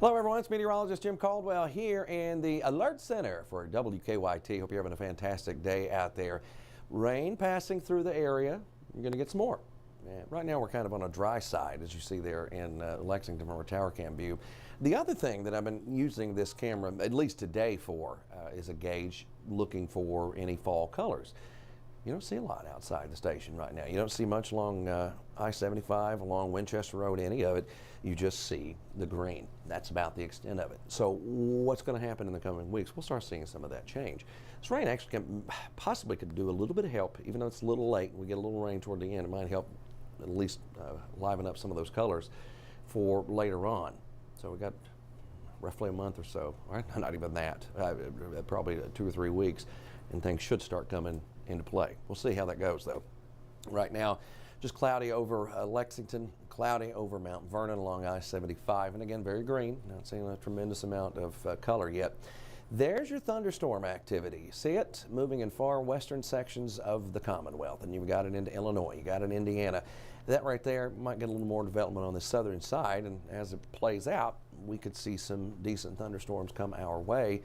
Hello everyone, it's Meteorologist Jim Caldwell here in the Alert Center for WKYT. Hope you're having a fantastic day out there. Rain passing through the area. You're going to get some more. Right now we're kind of on a dry side, as you see there in Lexington from our tower cam view. The other thing that I've been using this camera, at least today for, is a gauge looking for any fall colors. You don't see a lot outside the station right now. You don't see much along I-75, along Winchester Road, any of it. You just see the green. That's about the extent of it. So what's going to happen in the coming weeks? We'll start seeing some of that change. This rain actually possibly could do a little bit of help, even though it's a little late. We get a little rain toward the end. It might help at least liven up some of those colors for later on. So we got roughly a month or so, right? Not even that, probably 2 or 3 weeks, and things should start coming into play. We'll see how that goes though. Right now, just cloudy over Lexington, cloudy over Mount Vernon along I-75, and again, very green. Not seeing a tremendous amount of color yet. There's your thunderstorm activity. See it moving in far western sections of the Commonwealth, and you've got it into Illinois, you got it in Indiana. That right there might get a little more development on the southern side, and as it plays out, we could see some decent thunderstorms come our way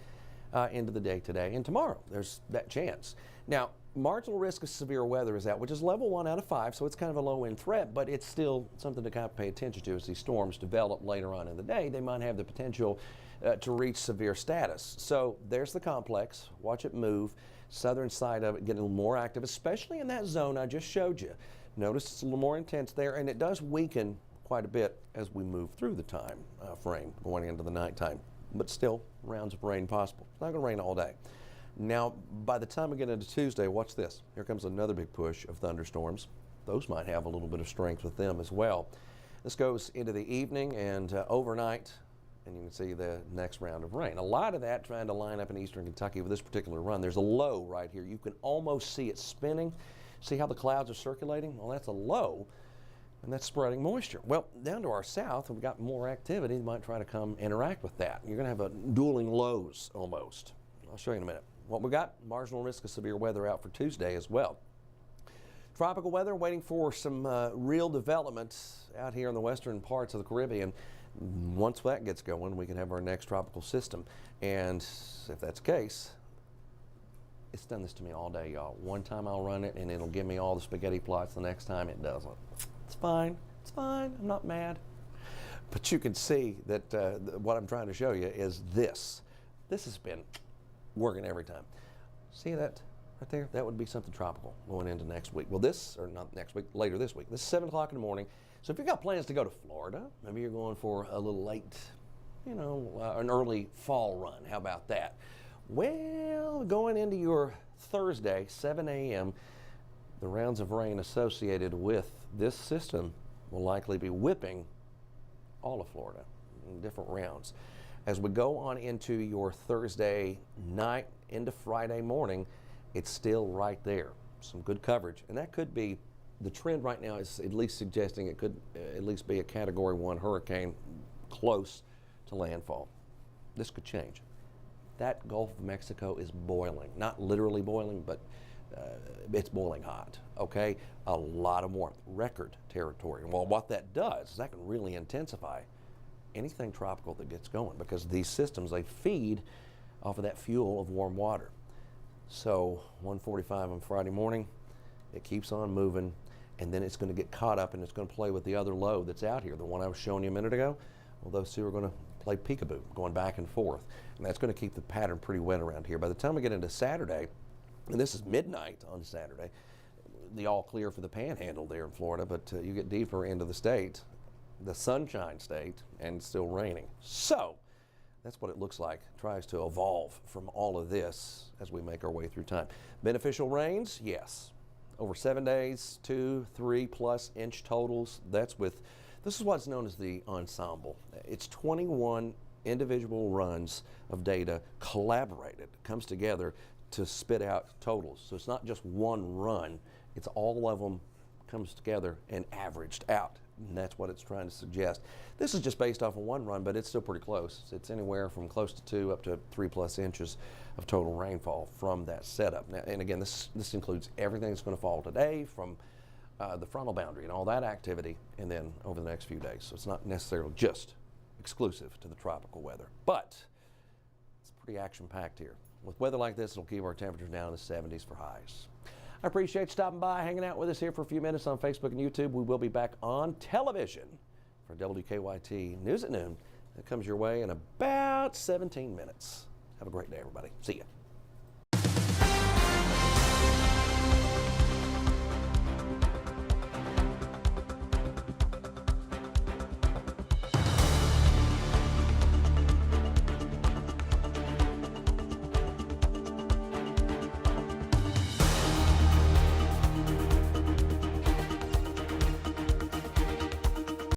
into the day today and tomorrow. There's that chance. Now, marginal risk of severe weather is out, which is level 1 out of 5, so it's kind of a low-end threat, but it's still something to kind of pay attention to as these storms develop later on in the day. They might have the potential to reach severe status. So there's the complex. Watch it move. Southern side of it getting a little more active, especially in that zone I just showed you. Notice it's a little more intense there, and it does weaken quite a bit as we move through the time frame going into the nighttime. But still, rounds of rain possible. It's not going to rain all day. Now, by the time we get into Tuesday, watch this. Here comes another big push of thunderstorms. Those might have a little bit of strength with them as well. This goes into the evening and overnight, and you can see the next round of rain. A lot of that trying to line up in eastern Kentucky with this particular run. There's a low right here. You can almost see it spinning. See how the clouds are circulating? Well, that's a low, and that's spreading moisture. Well, down to our south, we've got more activity that might try to come interact with that. You're going to have a dueling lows almost. I'll show you in a minute. What we got, marginal risk of severe weather out for Tuesday as well. Tropical weather waiting for some real development out here in the western parts of the Caribbean. Once that gets going, we can have our next tropical system. And if that's the case, it's done this to me all day, y'all. One time I'll run it and it'll give me all the spaghetti plots. The next time it doesn't. It's fine. It's fine. I'm not mad. But you can see that what I'm trying to show you is this. This has been working every time. See that right there? That would be something tropical going into next week. Well, this, or not next week, later this week. This is 7 o'clock in the morning. So if you've got plans to go to Florida, maybe you're going for a little late, an early fall run. How about that? Well, going into your Thursday, 7 a.m., the rounds of rain associated with this system will likely be whipping all of Florida in different rounds. As we go on into your Thursday night into Friday morning, it's still right there. Some good coverage. And that could be, the trend right now is at least suggesting it could at least be a Category 1 hurricane close to landfall. This could change. That Gulf of Mexico is boiling. Not literally boiling, but it's boiling hot, okay? A lot of warmth, record territory. Well, what that does is that can really intensify anything tropical that gets going, because these systems, they feed off of that fuel of warm water. So 1:45 on Friday morning, it keeps on moving, and then it's going to get caught up and it's going to play with the other low that's out here, the one I was showing you a minute ago. Well, those two are going to play peekaboo, going back and forth, and that's going to keep the pattern pretty wet around here. By the time we get into Saturday, and this is midnight on Saturday, the all clear for the panhandle there in Florida, but you get deeper into the state, the Sunshine State, and it's still raining. So that's what it looks like. It tries to evolve from all of this as we make our way through time. Beneficial rains, yes. Over 7 days, 2-3+ inch totals. This is what's known as the ensemble. It's 21 individual runs of data collaborated, comes together to spit out totals. So it's not just one run, it's all of them comes together and averaged out. And that's what it's trying to suggest. This is just based off of one run, but it's still pretty close. It's anywhere from close to 2 up to 3+ inches of total rainfall from that setup. Now, and again, this includes everything that's going to fall today, from the frontal boundary and all that activity, and then over the next few days. So it's not necessarily just exclusive to the tropical weather. But it's pretty action-packed here. With weather like this, it'll keep our temperatures down in the 70s for highs. I appreciate you stopping by, hanging out with us here for a few minutes on Facebook and YouTube. We will be back on television for WKYT News at Noon. That comes your way in about 17 minutes. Have a great day, everybody. See ya.